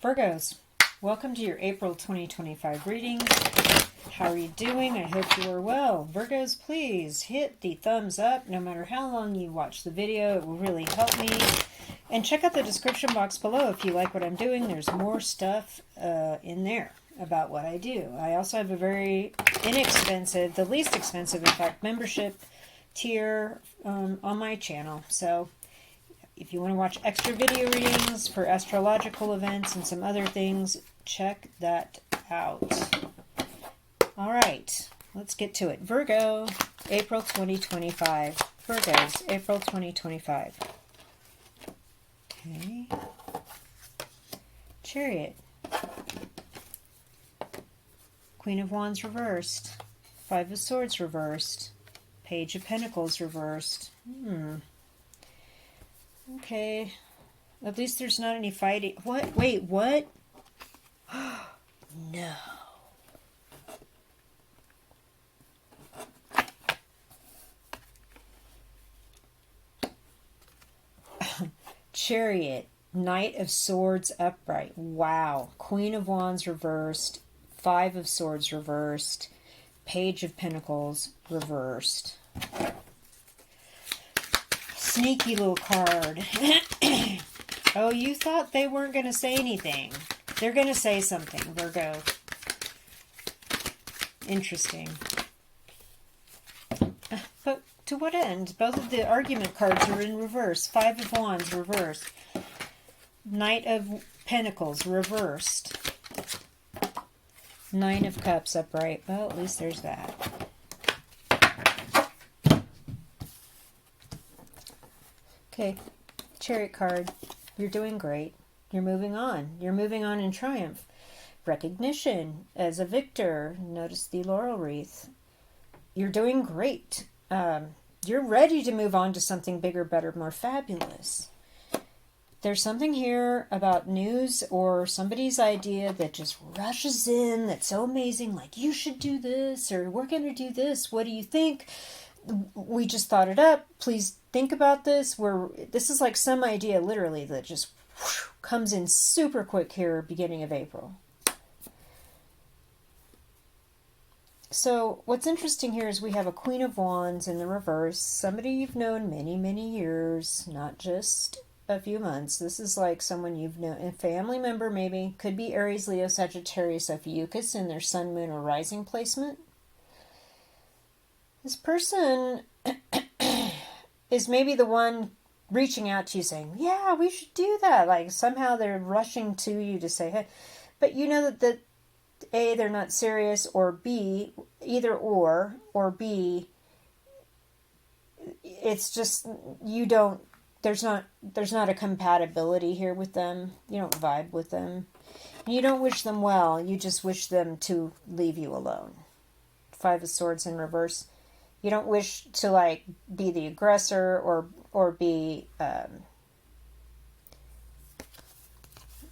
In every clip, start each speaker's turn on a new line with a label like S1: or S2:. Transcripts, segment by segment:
S1: Virgos, welcome to your April 2025 readings. How are you doing? I hope you are well. Virgos, please hit the thumbs up no matter how long you watch the video. It will really help me. And check out the description box below if you like what I'm doing. There's more stuff in there about what I do. I also have a very inexpensive, the least expensive, in fact, membership tier on my channel. So if you want to watch extra video readings for astrological events and some other things, check that out. All right, let's get to it. Virgo, April 2025. Virgos, April 2025. Okay. Chariot. Queen of Wands reversed. Five of Swords reversed. Page of Pentacles reversed. Okay. At least there's not any fighting. What? Wait, what? No. Chariot. Knight of Swords upright. Wow. Queen of Wands reversed. Five of Swords reversed. Page of Pentacles reversed. Sneaky little card. Oh, you thought they weren't going to say anything. They're going to say something, Virgo. Interesting. But to what end? Both of the argument cards are in reverse. Five of Wands reversed. Knight of Pentacles reversed. Nine of Cups upright. Well, at least there's that. Okay, Chariot card. You're doing great. You're moving on. You're moving on in triumph. Recognition as a victor. Notice the laurel wreath. You're doing great. You're ready to move on to something bigger, better, more fabulous. There's something here about news or somebody's idea that just rushes in that's so amazing, like you should do this, or we're going to do this. What do you think? We just thought it up. Please think about this. This is like some idea literally that just comes in super quick here beginning of April. So what's interesting here is we have a Queen of Wands in the reverse. Somebody you've known many, many years, not just a few months. This is like someone you've known, a family member maybe. Could be Aries, Leo, Sagittarius, Ophiuchus in their sun, moon, or rising placement. This person is maybe the one reaching out to you saying, yeah, we should do that. Like somehow they're rushing to you to say, hey. But you know that A, they're not serious, or B, either or B, it's just you don't, there's not a compatibility here with them. You don't vibe with them. You don't wish them well. You just wish them to leave you alone. Five of Swords in reverse. You don't wish to like be the aggressor or be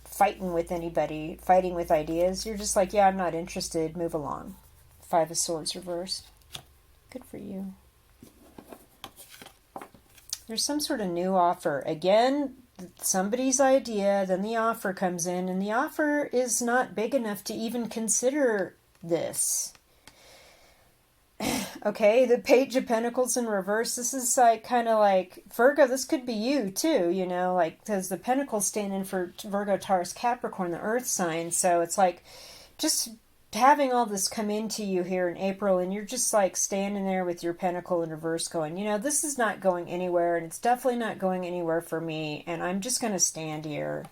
S1: fighting with anybody, fighting with ideas. You're just like, yeah, I'm not interested. Move along. Five of Swords reversed. Good for you. There's some sort of new offer. Again, somebody's idea, then the offer comes in, and the offer is not big enough to even consider this. Okay, the Page of Pentacles in reverse. This is like kind of like Virgo. This could be you too, you know, like because the Pentacles stand in for Virgo, Taurus, Capricorn, the Earth sign. So it's like just having all this come into you here in April, and you're just like standing there with your Pentacle in reverse, going, you know, this is not going anywhere, and it's definitely not going anywhere for me, and I'm just going to stand here.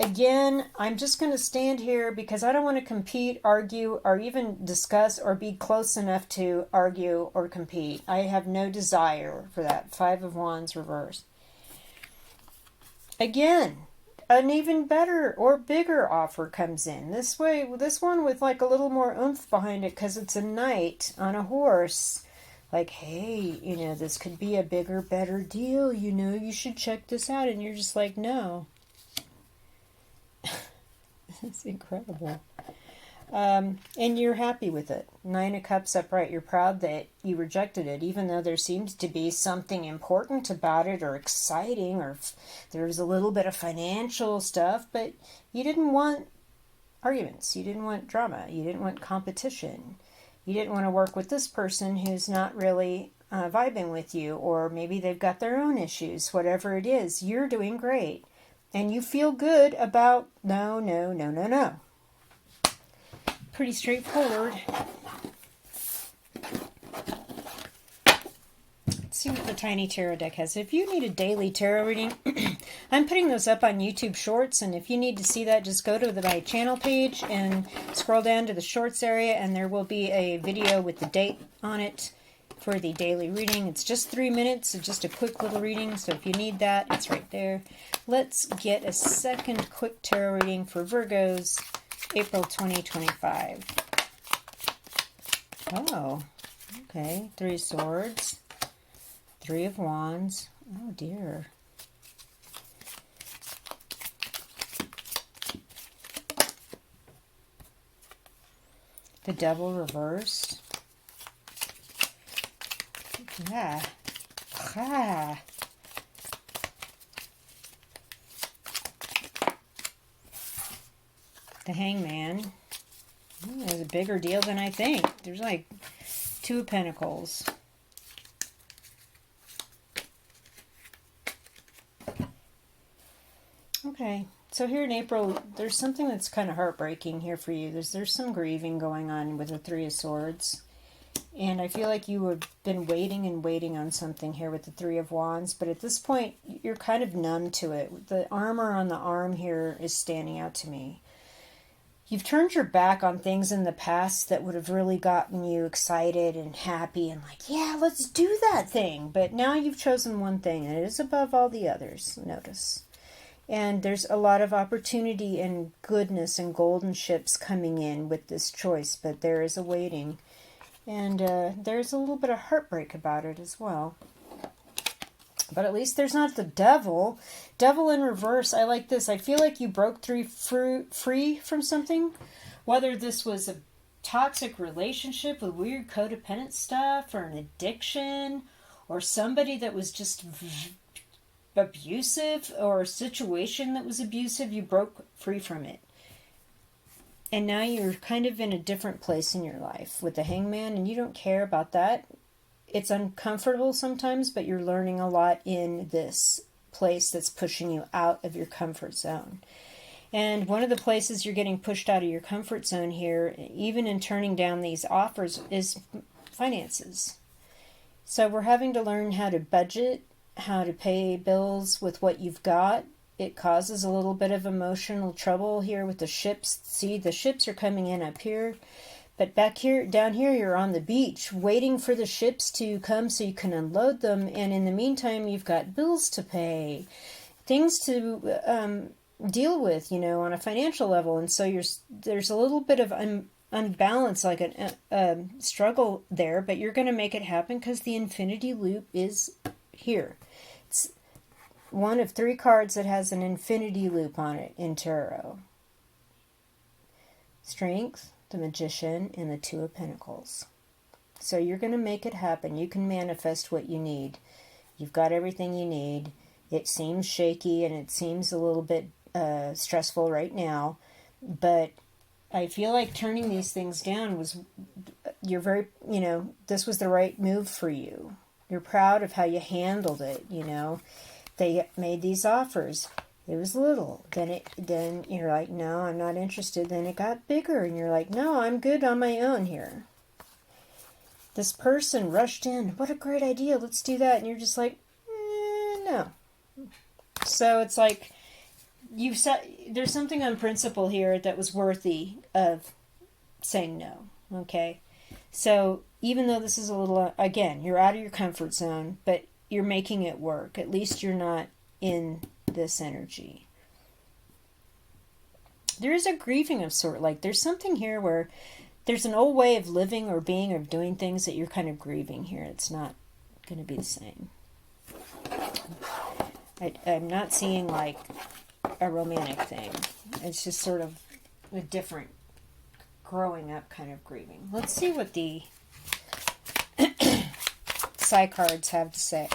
S1: Again, I'm just going to stand here because I don't want to compete, argue, or even discuss or be close enough to argue or compete. I have no desire for that. Five of Wands reversed. Again, an even better or bigger offer comes in. This way, this one with like a little more oomph behind it because it's a knight on a horse. Like, hey, you know, this could be a bigger, better deal. You know, you should check this out. And you're just like, no. It's incredible. And you're happy with it. Nine of Cups upright. You're proud that you rejected it, even though there seems to be something important about it or exciting, or there's a little bit of financial stuff, but you didn't want arguments. You didn't want drama. You didn't want competition. You didn't want to work with this person who's not really vibing with you, or maybe they've got their own issues. Whatever it is, you're doing great. And you feel good about no, no, no, no, no. Pretty straightforward. Let's see what the Tiny Tarot deck has. If you need a daily tarot reading, I'm putting those up on YouTube Shorts, and if you need to see that, just go to my channel page and scroll down to the Shorts area, and there will be a video with the date on it for the daily reading. It's just 3 minutes. It's just a quick little reading, so if you need that, it's right there. Let's get a second quick tarot reading for Virgos, April 2025. Oh, okay. 3 of Swords, 3 of Wands. Oh, dear. The Devil reversed. Yeah. Ah. The Hangman. It was a bigger deal than I think. There's like 2 of Pentacles. Okay, so here in April, there's something that's kind of heartbreaking here for you. There's some grieving going on with the 3 of Swords. And I feel like you have been waiting and waiting on something here with the 3 of Wands. But at this point, you're kind of numb to it. The armor on the arm here is standing out to me. You've turned your back on things in the past that would have really gotten you excited and happy and like, yeah, let's do that thing. But now you've chosen one thing, and it is above all the others, notice. And there's a lot of opportunity and goodness and golden ships coming in with this choice, but there is a waiting. And there's a little bit of heartbreak about it as well. But at least there's not the devil. Devil in reverse. I like this. I feel like you broke free from something. Whether this was a toxic relationship with weird codependent stuff, or an addiction, or somebody that was just abusive, or a situation that was abusive, you broke free from it. And now you're kind of in a different place in your life with the Hangman, and you don't care about that. It's uncomfortable sometimes, but you're learning a lot in this place that's pushing you out of your comfort zone. And one of the places you're getting pushed out of your comfort zone here, even in turning down these offers, is finances. So we're having to learn how to budget, how to pay bills with what you've got. It causes a little bit of emotional trouble here with the ships. See, the ships are coming in up here. But back here, down here, you're on the beach waiting for the ships to come so you can unload them. And in the meantime, you've got bills to pay, things to deal with, you know, on a financial level. And so there's a little bit of unbalance, like a struggle there. But you're going to make it happen because the infinity loop is here. It's one of 3 cards that has an infinity loop on it in tarot. Strength, the Magician, and the 2 of Pentacles. So you're going to make it happen. You can manifest what you need. You've got everything you need. It seems shaky and it seems a little bit stressful right now, but I feel like turning these things down was, this was the right move for you. You're proud of how you handled it, you know. They made these offers. It was little. Then you're like, no, I'm not interested. Then it got bigger, and you're like, no, I'm good on my own here. This person rushed in. What a great idea. Let's do that. And you're just like, no. So it's like there's something on principle here that was worthy of saying no. Okay. So even though this is a little, again, you're out of your comfort zone, but you're making it work. At least you're not in this energy. There is a grieving of sort. Like there's something here where there's an old way of living or being or doing things that you're kind of grieving here. It's not going to be the same. I'm not seeing like a romantic thing. It's just sort of a different growing up kind of grieving. Let's see what the Psy cards have to say.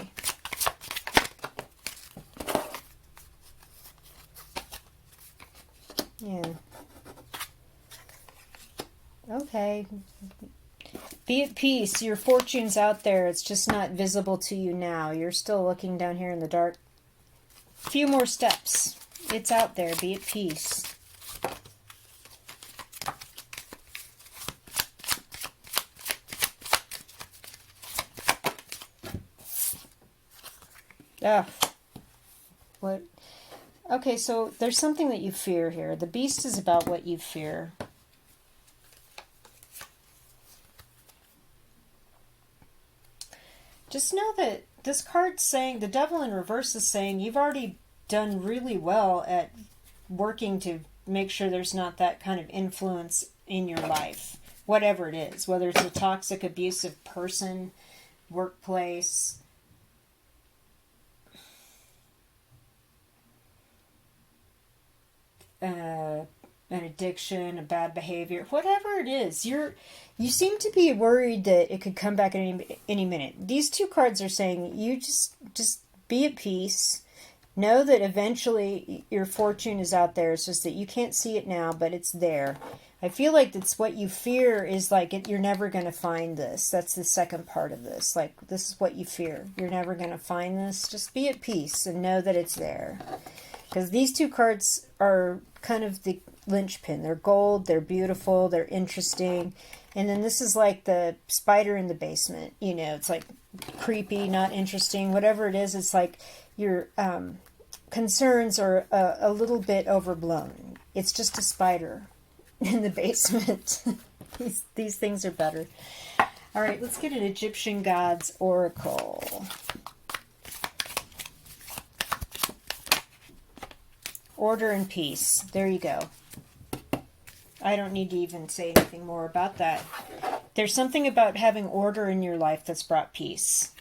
S1: Yeah. Okay. Be at peace. Your fortune's out there. It's just not visible to you now. You're still looking down here in the dark. A few more steps. It's out there. Be at peace. Ah. What? Okay, so there's something that you fear here. The beast is about what you fear. Just know that this card's saying, the devil in reverse is saying, you've already done really well at working to make sure there's not that kind of influence in your life. Whatever it is, whether it's a toxic, abusive person, workplace, an addiction, a bad behavior, whatever it is, you seem to be worried that it could come back at any minute. These two cards are saying you just be at peace. Know that eventually your fortune is out there. It's just that you can't see it now, but it's there. I feel like that's what you fear is like you're never going to find this. That's the second part of this. Like, this is what you fear. You're never going to find this. Just be at peace and know that it's there. Because these two cards are kind of the linchpin. They're gold, they're beautiful, they're interesting. And then this is like the spider in the basement. You know, it's like creepy, not interesting. Whatever it is, it's like your concerns are a little bit overblown. It's just a spider in the basement. These things are better. All right, let's get an Egyptian Gods Oracle. Order and peace. There you go. I don't need to even say anything more about that. There's something about having order in your life that's brought peace.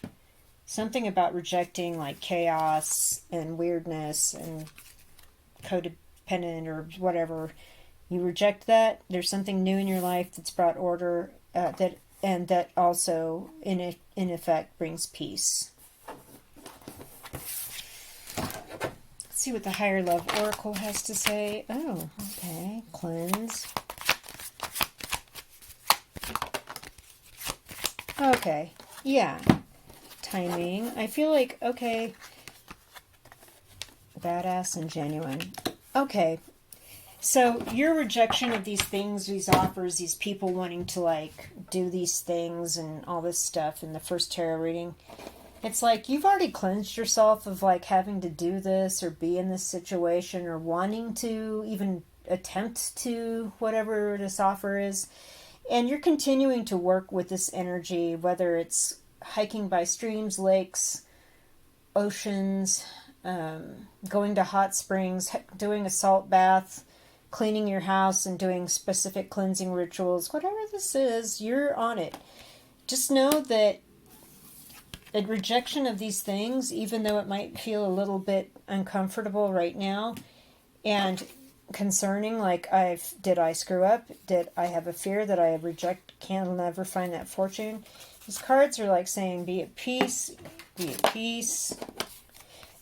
S1: Something about rejecting like chaos and weirdness and codependent or whatever. You reject that. There's something new in your life that's brought order that also in effect brings peace. See what the Higher Love Oracle has to say. Oh, okay. Cleanse. Okay. Yeah. Timing. I feel like, okay. Badass and genuine. Okay. So your rejection of these things, these offers, these people wanting to like do these things and all this stuff in the first tarot reading, it's like you've already cleansed yourself of like having to do this or be in this situation or wanting to even attempt to whatever this offer is. And you're continuing to work with this energy, whether it's hiking by streams, lakes, oceans, going to hot springs, doing a salt bath, cleaning your house and doing specific cleansing rituals. Whatever this is, you're on it. Just know that a rejection of these things, even though it might feel a little bit uncomfortable right now and concerning, like did I screw up? Did I have a fear that I can never find that fortune? These cards are like saying be at peace, be at peace.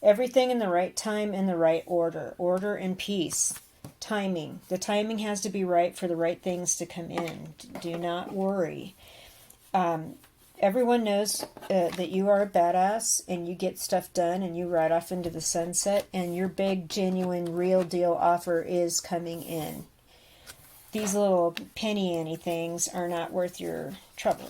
S1: Everything in the right time, in the right order. Order and peace. Timing. The timing has to be right for the right things to come in. Do not worry. Everyone knows that you are a badass and you get stuff done and you ride off into the sunset and your big, genuine, real deal offer is coming in. These little penny ante things are not worth your trouble.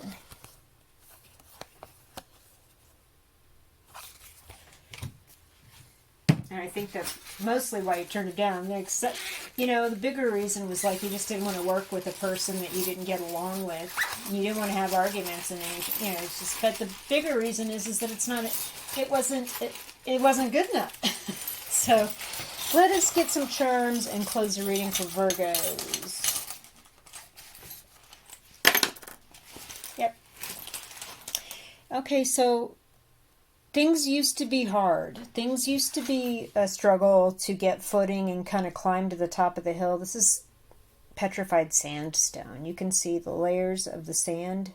S1: And I think that's mostly why you turned it down. Except, you know, the bigger reason was like you just didn't want to work with a person that you didn't get along with. You didn't want to have arguments and anything. You know, it's just. But the bigger reason is that it's not. It wasn't good enough. So, let us get some charms and close the reading for Virgos. Yep. Okay, so. Things used to be hard. Things used to be a struggle to get footing and kind of climb to the top of the hill. This is petrified sandstone. You can see the layers of the sand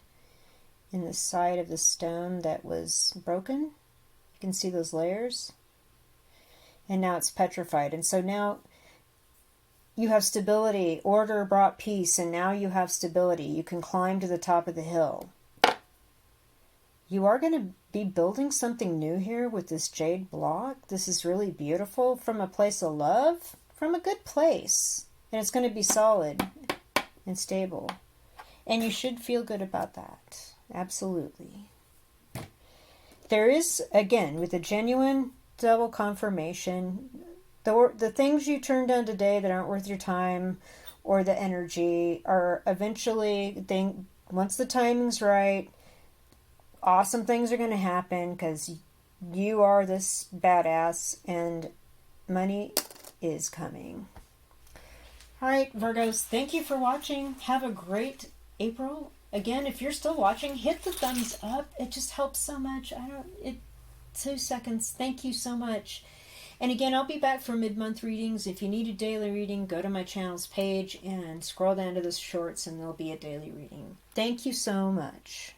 S1: in the side of the stone that was broken. You can see those layers. And now it's petrified. And so now you have stability. Order brought peace, and now you have stability. You can climb to the top of the hill. You are going to be building something new here with this jade block. This is really beautiful from a place of love, from a good place. And it's going to be solid and stable. And you should feel good about that. Absolutely. There is, again, with a genuine double confirmation, the things you turn down today that aren't worth your time or the energy are eventually, once the timing's right, awesome things are going to happen because you are this badass and money is coming. All right, Virgos, thank you for watching. Have a great April. Again, if you're still watching, hit the thumbs up. It just helps so much. 2 seconds. Thank you so much. And again, I'll be back for mid-month readings. If you need a daily reading, go to my channel's page and scroll down to the shorts and there'll be a daily reading. Thank you so much.